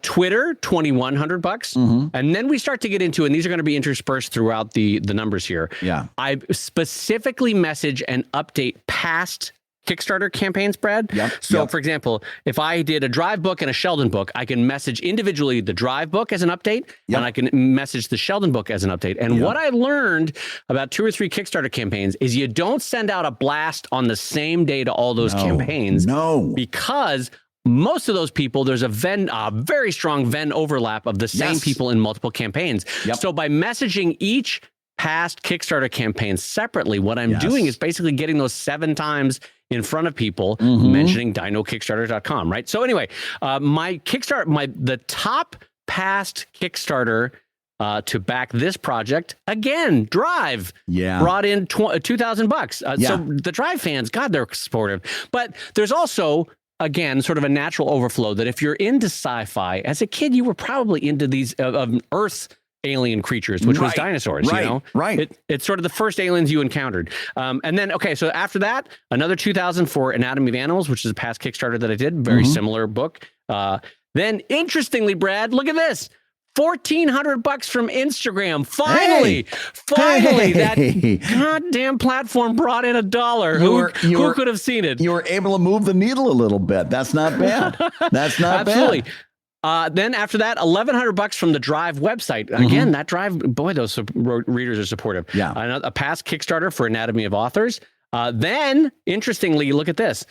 Twitter, $2,100. And then we start to get into, and these are going to be interspersed throughout the numbers here. Yeah. I specifically message and update past Kickstarter campaigns, Brad. For example, if I did a Drive book and a Sheldon book, I can message individually the Drive book as an update, and I can message the Sheldon book as an update. And what I learned about 2 or 3 Kickstarter campaigns is you don't send out a blast on the same day to all those campaigns. Because most of those people, there's a very strong Venn overlap of the same people in multiple campaigns. So by messaging each past Kickstarter campaign separately, what I'm doing is basically getting those 7 times in front of people mentioning dinokickstarter.com, right? So anyway, my Kickstarter, the top past Kickstarter to back this project, again, Drive brought in $2,000. So the Drive fans, God, they're supportive. But there's also, again, sort of a natural overflow that if you're into sci-fi, as a kid, you were probably into these Earth alien creatures, which was dinosaurs, It's sort of the first aliens you encountered. And then, so after that, another $2,000 for Anatomy of Animals, which is a past Kickstarter that I did, very similar book. Then interestingly, Brad, look at this. $1,400 from Instagram. Finally, that goddamn platform brought in $1. Who could have seen it? You were able to move the needle a little bit. That's not bad. That's not Absolutely. bad. Then after that, $1,100 from the Drive website. Again, that Drive, boy, those readers are supportive. A past Kickstarter for Anatomy of Authors. Then, interestingly, look at this.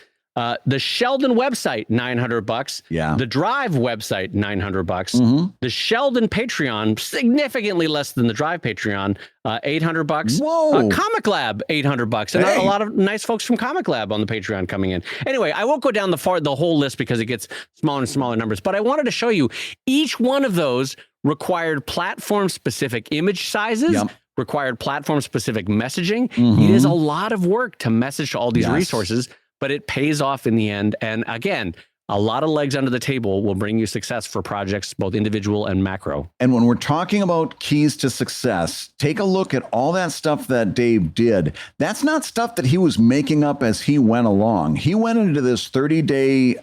The Sheldon website, $900. The Drive website, $900. The Sheldon Patreon, significantly less than the Drive Patreon, $800. Whoa! ComicLab, $800, and a lot of nice folks from ComicLab on the Patreon coming in. Anyway, I won't go down the whole list because it gets smaller and smaller numbers. But I wanted to show you each one of those required platform-specific image sizes. Required platform-specific messaging. It is a lot of work to message to all these resources. But it pays off in the end. And again, a lot of legs under the table will bring you success for projects, both individual and macro. And when we're talking about keys to success, take a look at all that stuff that Dave did. That's not stuff that he was making up as he went along. He went into this 30-day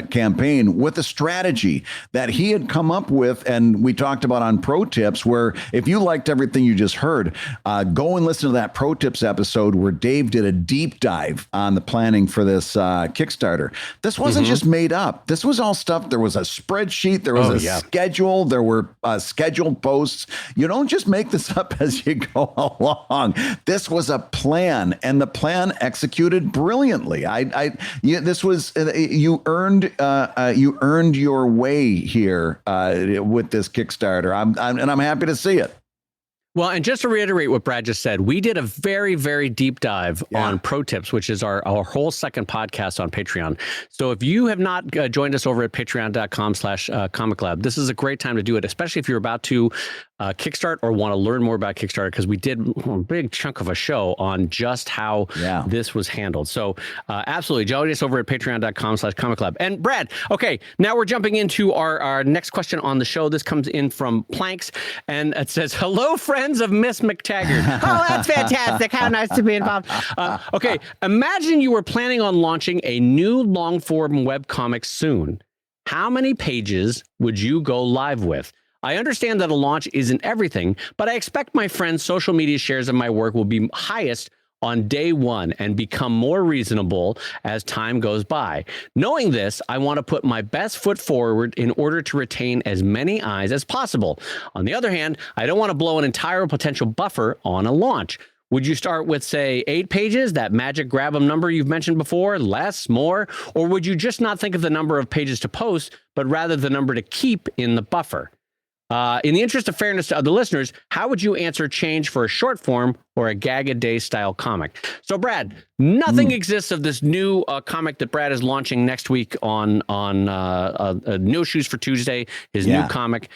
campaign with a strategy that he had come up with, and we talked about on ProTips, where if you liked everything you just heard, go and listen to that ProTips episode where Dave did a deep dive on the planning for this Kickstarter. This wasn't just made up. This was all stuff. There was a spreadsheet. There was a schedule. There were scheduled posts. You don't just make this up as you go along. This was a plan, and the plan executed brilliantly. You earned your way here with this Kickstarter. I'm happy to see it. Well, and just to reiterate what Brad just said, we did a very, very deep dive on ProTips, which is our whole second podcast on Patreon. So if you have not joined us over at patreon.com/ComicLab, this is a great time to do it, especially if you're about to kickstart or want to learn more about Kickstarter, because we did a big chunk of a show on just how this was handled. So absolutely, join us over at patreon.com/ComicLab. And Brad, okay, now we're jumping into our next question on the show. This comes in from Planks, and it says, hello, friends of Miss McTaggart. Oh, that's fantastic. How nice to be involved. Okay, imagine you were planning on launching a new long-form webcomic soon. How many pages would you go live with? I understand that a launch isn't everything, but I expect my friends' social media shares of my work will be highest on day one and become more reasonable as time goes by. Knowing this, I want to put my best foot forward in order to retain as many eyes as possible. On the other hand, I don't want to blow an entire potential buffer on a launch. Would you start with, say, 8 pages, that magic grab 'em number you've mentioned before, less, more? Or would you just not think of the number of pages to post, but rather the number to keep in the buffer? In the interest of fairness to other listeners, how would you answer change for a short form or a gag-a-day style comic? So, Brad, nothing exists of this new comic that Brad is launching next week on No Shoes for Tuesday, his new comic.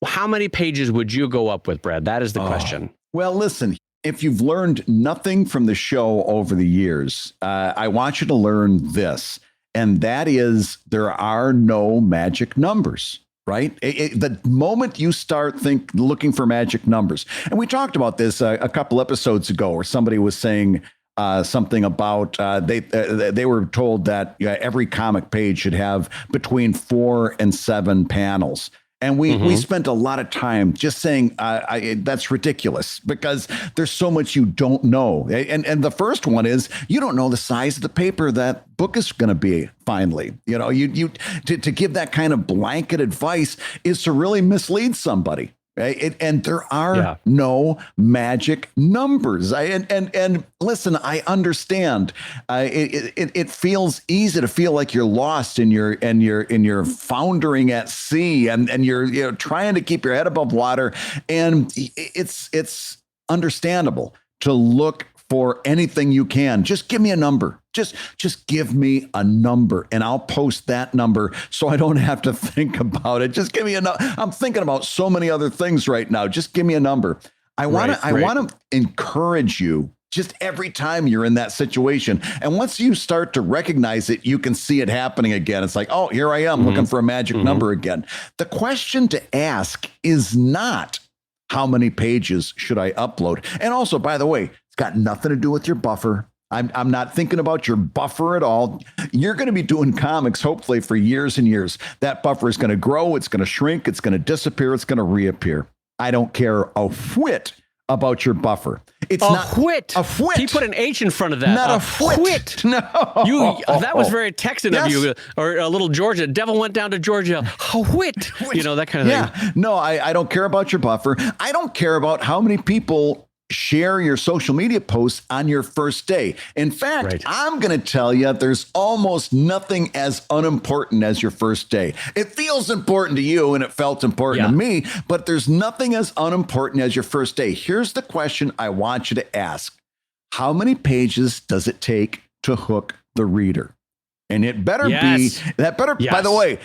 How many pages would you go up with, Brad? That is the question. Well, listen. If you've learned nothing from the show over the years, I want you to learn this, and that is there are no magic numbers, right? The moment you start looking for magic numbers, and we talked about this a couple episodes ago, where somebody was saying something about they were told that every comic page should have between 4 and 7 panels. And we spent a lot of time just saying that's ridiculous because there's so much you don't know. And the first one is you don't know the size of the paper that book is going to be finally. You know, to give that kind of blanket advice is to really mislead somebody. Right? And there are no magic numbers. And listen, I understand. It feels easy to feel like you're lost and you're foundering at sea and you're trying to keep your head above water. And it's understandable to look for anything you can. Just give me a number. Just give me a number and I'll post that number so I don't have to think about it. Just give me a number. I'm thinking about so many other things right now. Just give me a number. I want to encourage you just every time you're in that situation. And once you start to recognize it, you can see it happening again. It's like, oh, here I am looking for a magic number again. The question to ask is not how many pages should I upload? And also, by the way, it's got nothing to do with your buffer. I'm not thinking about your buffer at all. You're going to be doing comics, hopefully, for years and years. That buffer is going to grow. It's going to shrink. It's going to disappear. It's going to reappear. I don't care a whit about your buffer. It's not whit. A whit. He put an H in front of that. Not a whit. No. That was very Texan of you, or a little Georgia. Devil went down to Georgia. A whit. You know, that kind of thing. No, I don't care about your buffer. I don't care about how many people share your social media posts on your first day. In fact, I'm going to tell you there's almost nothing as unimportant as your first day. It feels important to you and it felt important to me, but there's nothing as unimportant as your first day. Here's the question I want you to ask. How many pages does it take to hook the reader? And it better be, by the way,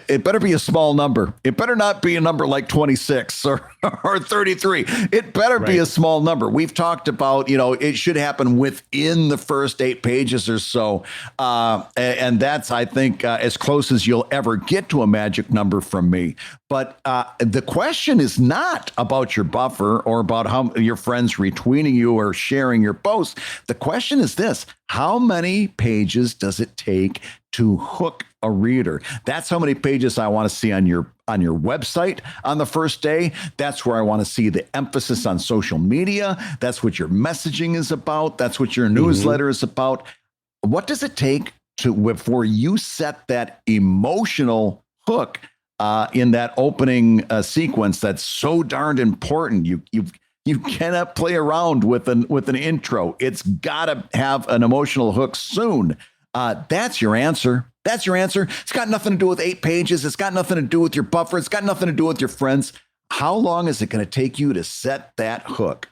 it better be a small number. It better not be a number like 26 or 33. It better be a small number. We've talked about, it should happen within the first 8 pages or so. And that's, I think, as close as you'll ever get to a magic number from me. But the question is not about your buffer or about how your friends retweeting you or sharing your posts. The question is this: how many pages does it take to hook a reader? That's how many pages I want to see on your website on the first day. That's where I want to see the emphasis on social media. That's what your messaging is about. That's what your newsletter is about. What does it take before you set that emotional hook in that opening sequence that's so darned important? You cannot play around with an intro. It's got to have an emotional hook soon. That's your answer. That's your answer. It's got nothing to do with 8 pages. It's got nothing to do with your buffer. It's got nothing to do with your friends. How long is it going to take you to set that hook?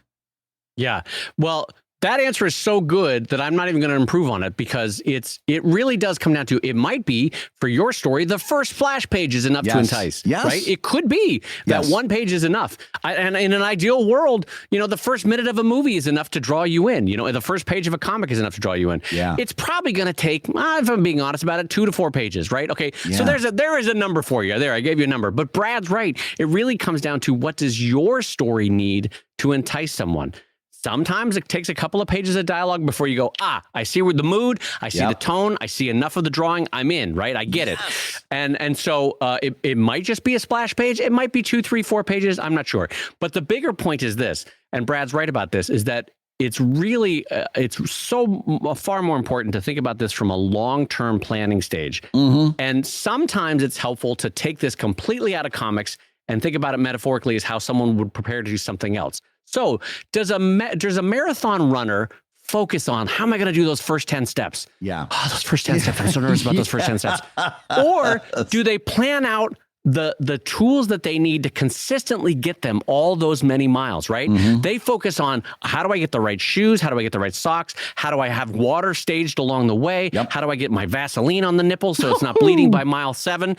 Yeah. Well, that answer is so good that I'm not even going to improve on it, because it really does come down to, it might be for your story, the first splash page is enough to entice. Yes. Right? It could be that one page is enough. And in an ideal world, the first minute of a movie is enough to draw you in. The first page of a comic is enough to draw you in. Yeah. It's probably going to take, if I'm being honest about it, 2 to 4 pages, right? Okay. Yeah. So there is a number for you. There, I gave you a number. But Brad's right. It really comes down to, what does your story need to entice someone? Sometimes it takes a couple of pages of dialogue before you go, I see where the mood, I see the tone, I see enough of the drawing, I'm in, right? I get it. And so it might just be a splash page. It might be 2, 3, 4 pages. I'm not sure. But the bigger point is this, and Brad's right about this, is that it's really, it's so far more important to think about this from a long-term planning stage. And sometimes it's helpful to take this completely out of comics and think about it metaphorically as how someone would prepare to do something else. So does a marathon runner focus on how am I going to do those first 10 steps? Yeah. Oh, those first 10 steps. I'm so nervous about those first 10 steps. Or do they plan out the tools that they need to consistently get them all those many miles, right? They focus on how do I get the right shoes? How do I get the right socks? How do I have water staged along the way? How do I get my Vaseline on the nipple so it's not bleeding by mile 7?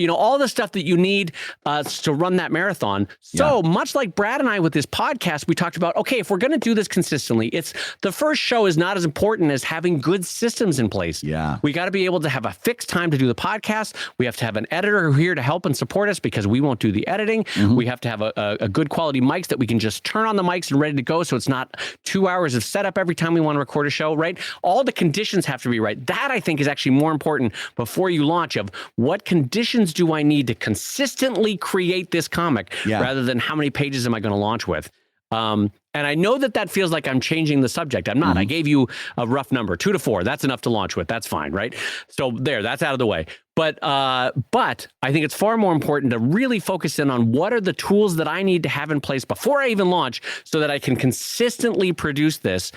All the stuff that you need to run that marathon. So much like Brad and I with this podcast, we talked about, okay, if we're going to do this consistently, it's the first show is not as important as having good systems in place. We got to be able to have a fixed time to do the podcast. We have to have an editor here to help and support us because we won't do the editing. We have to have a good quality mics that we can just turn on the mics and ready to go. So it's not 2 hours of setup every time we want to record a show, right? All the conditions have to be right. That I think is actually more important before you launch of what conditions do I need to consistently create this comic rather than how many pages am I going to launch with? And I know that feels like I'm changing the subject. I'm not. I gave you a rough number, 2 to 4. That's enough to launch with. That's fine, right? So that's out of the way. But I think it's far more important to really focus in on what are the tools that I need to have in place before I even launch so that I can consistently produce this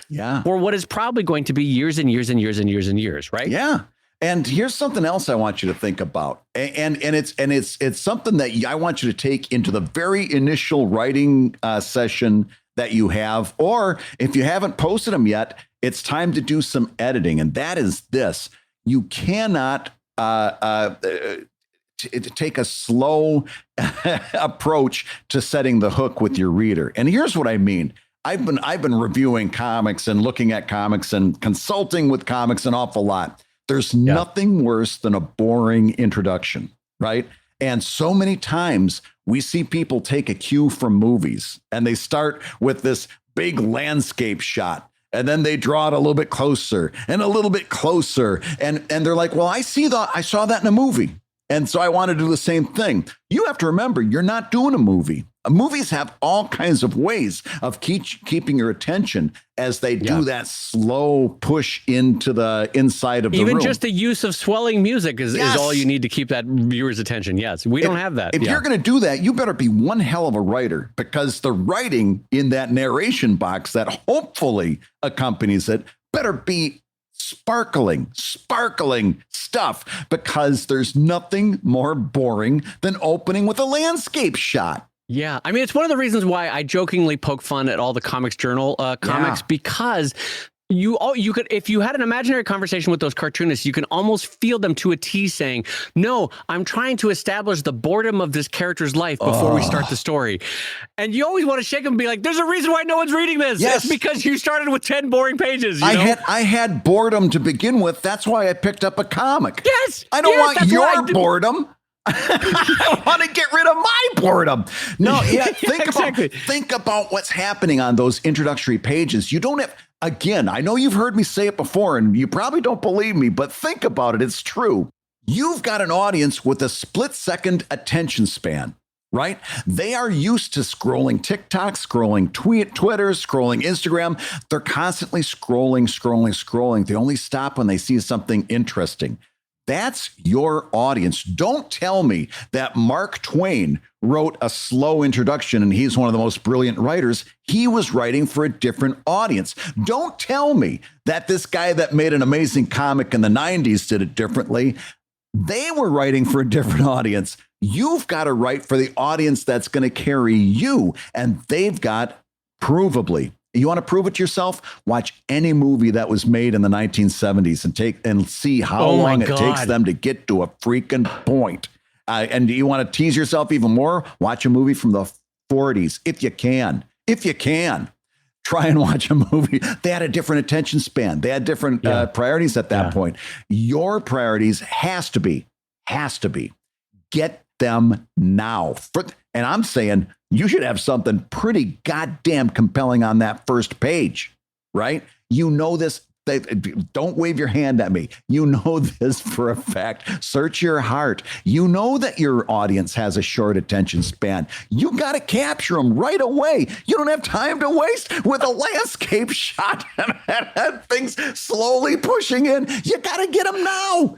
for what is probably going to be years and years and years and years and years, right? Yeah. And here's something else I want you to think about. And it's something that I want you to take into the very initial writing session that you have, or if you haven't posted them yet, it's time to do some editing. And that is this: you cannot take a slow approach to setting the hook with your reader. And here's what I mean. I've been reviewing comics and looking at comics and consulting with comics an awful lot. There's nothing worse than a boring introduction, right? And so many times we see people take a cue from movies and they start with this big landscape shot. And then they draw it a little bit closer and a little bit closer. And they're like, well, I saw that in a movie. And so I want to do the same thing. You have to remember, you're not doing a movie. Movies have all kinds of ways of keeping your attention as they do that slow push into the inside of the room. Even just the use of swelling music is all you need to keep that viewer's attention. Yes, we don't have that. If you're going to do that, you better be one hell of a writer, because the writing in that narration box that hopefully accompanies it better be sparkling stuff, because there's nothing more boring than opening with a landscape shot. Yeah, I mean, it's one of the reasons why I jokingly poke fun at all the Comics Journal comics, because you could, if you had an imaginary conversation with those cartoonists, you can almost feel them to a T saying, no, I'm trying to establish the boredom of this character's life before we start the story. And you always want to shake them and be like, there's a reason why no one's reading this. Yes. It's because you started with 10 boring pages. You know? I had boredom to begin with. That's why I picked up a comic. Yes. I don't want your boredom. I want to get rid of my boredom. No, think about what's happening on those introductory pages. You don't have, again, I know you've heard me say it before and you probably don't believe me, but think about it. It's true. You've got an audience with a split-second attention span, right? They are used to scrolling TikTok, scrolling Twitter, scrolling Instagram. They're constantly scrolling. They only stop when they see something interesting. That's your audience. Don't tell me that Mark Twain wrote a slow introduction and he's one of the most brilliant writers. He was writing for a different audience. Don't tell me that this guy that made an amazing comic in the 90s did it differently. They were writing for a different audience. You've got to write for the audience that's going to carry you, and they've got provably. You want to prove it yourself? Watch any movie that was made in the 1970s and see how long it takes them to get to a freaking point. And do you want to tease yourself even more? Watch a movie from the 40s if you can. Try and watch a movie. They had a different attention span. They had different priorities at that point. Your priorities has to be get them now. And I'm saying you should have something pretty goddamn compelling on that first page, right? You know this. Don't wave your hand at me. You know this for a fact. Search your heart. You know that your audience has a short attention span. You got to capture them right away. You don't have time to waste with a landscape shot and things slowly pushing in. You got to get them now.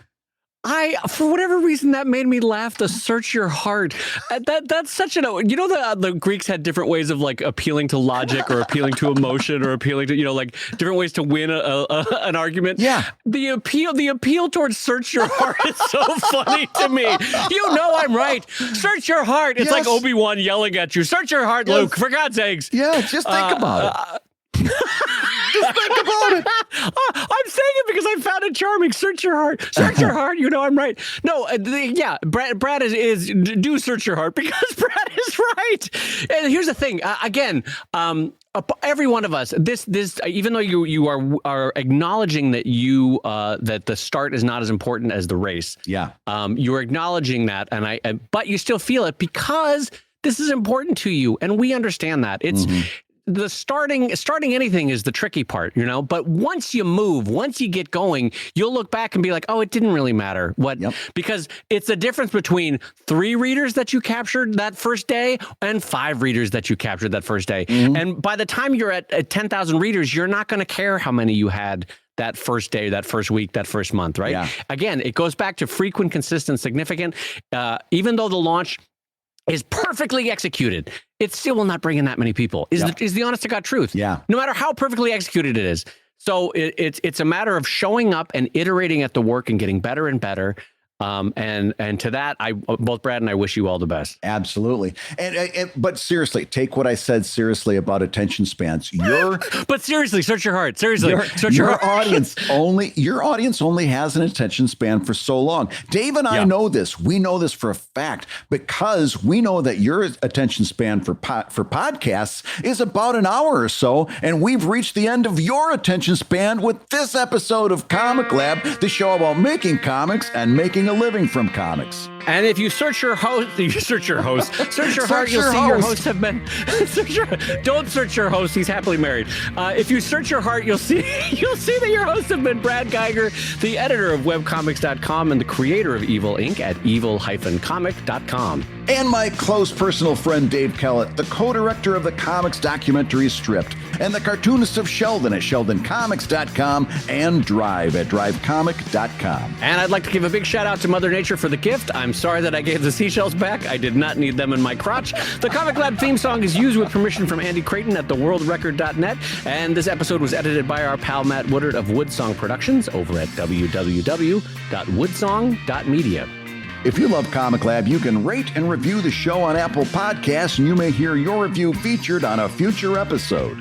For whatever reason, that made me laugh. The search your heart. That's such the Greeks had different ways of like appealing to logic or appealing to emotion or appealing to, like different ways to win an argument. Yeah. The appeal towards search your heart is so funny to me. You know I'm right. Search your heart. It's like Obi-Wan yelling at you. Search your heart, Luke, for God's sakes. Yeah, just think about it. Just think about it. I'm saying it because I found it charming. Search your heart. Search your heart. You know I'm right. No, Brad is do search your heart because Brad is right. And here's the thing. Again, every one of us. This even though you are acknowledging that that the start is not as important as the race. Yeah. You're acknowledging that, but you still feel it because this is important to you, and we understand that. It's. The starting anything is the tricky part, but once you move, once you get going, you'll look back and be like, oh, it didn't really matter because it's a difference between 3 readers that you captured that first day and 5 readers that you captured that first day. And by the time you're at 10,000 readers, you're not going to care how many you had that first day, that first week, that first month, right? Yeah. Again, it goes back to frequent, consistent, significant, even though the launch is perfectly executed, it still will not bring in that many people. Is the honest to God truth? Yeah. No matter how perfectly executed it is. So it's a matter of showing up and iterating at the work and getting better and better. And to that, both Brad and I wish you all the best. Absolutely. But seriously, take what I said seriously about attention spans. But seriously, search your heart. Seriously, search your heart. Your audience only has an attention span for so long. Dave and I know this. We know this for a fact because we know that your attention span for podcasts is about an hour or so, and we've reached the end of your attention span with this episode of Comic Lab, the show about making comics and making a living from comics. And if you search your heart, you'll see your hosts have been. Don't search your host. He's happily married. If you search your heart, you'll see that your hosts have been Brad Guigar, the editor of webcomics.com and the creator of Evil Inc. at evil-comic.com. And my close personal friend Dave Kellett, the co-director of the comics documentary Stripped, and the cartoonist of Sheldon at sheldoncomics.com and Drive at drivecomic.com. And I'd like to give a big shout out to Mother Nature for the gift. I'm sorry that I gave the seashells back. I did not need them in my crotch. The Comic Lab theme song is used with permission from Andy Creighton at theworldrecord.net. And this episode was edited by our pal Matt Woodard of Woodsong Productions over at www.woodsong.media. If you love Comic Lab, you can rate and review the show on Apple Podcasts, and you may hear your review featured on a future episode.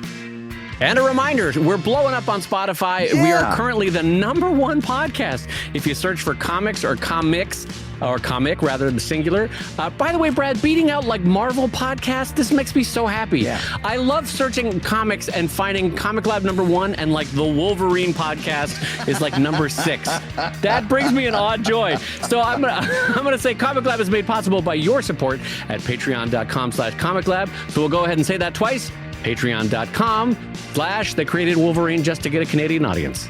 And a reminder, we're blowing up on Spotify. Yeah. We are currently the #1 podcast. If you search for comics or comics, or comic rather than singular. By the way, Brad, beating out like Marvel podcasts, this makes me so happy. Yeah. I love searching comics and finding Comic Lab #1 and like the Wolverine podcast is like #6. That brings me an odd joy. So I'm gonna say Comic Lab is made possible by your support at patreon.com/comiclab. So we'll go ahead and say that twice. Patreon.com/they created Wolverine just to get a Canadian audience.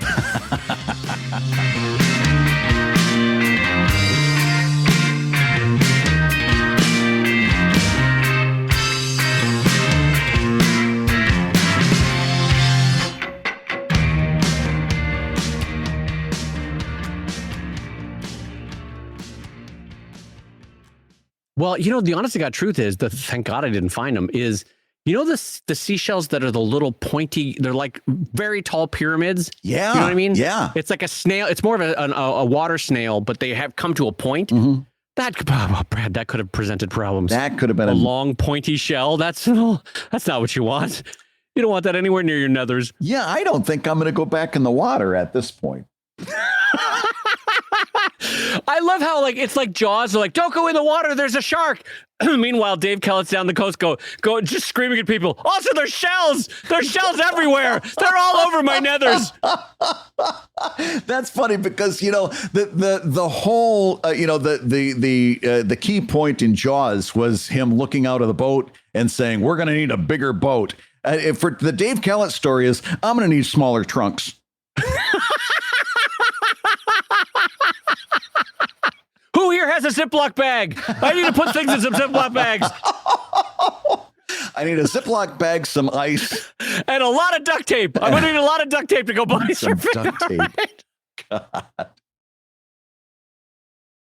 Well, the honest to God truth is, thank God I didn't find them, is, the seashells that are the little pointy, they're like very tall pyramids. Yeah. You know what I mean? Yeah. It's like a snail. It's more of a water snail, but they have come to a point. Mm-hmm. Brad, that could have presented problems. That could have been a long pointy shell. That's not what you want. You don't want that anywhere near your nethers. Yeah, I don't think I'm going to go back in the water at this point. I love how it's like Jaws. They're like, don't go in the water. There's a shark. Meanwhile, Dave Kellett's down the coast, go, just screaming at people. Also, there's shells. There's shells everywhere. They're all over my nethers. That's funny because the whole the key point in Jaws was him looking out of the boat and saying, "We're going to need a bigger boat." For the Dave Kellett story is, I'm going to need smaller trunks. Who here has a Ziploc bag? I need to put things in some Ziploc bags. I need a Ziploc bag, some ice, and a lot of duct tape. I'm going to need a lot of duct tape to go body some surfing. duct tape. God.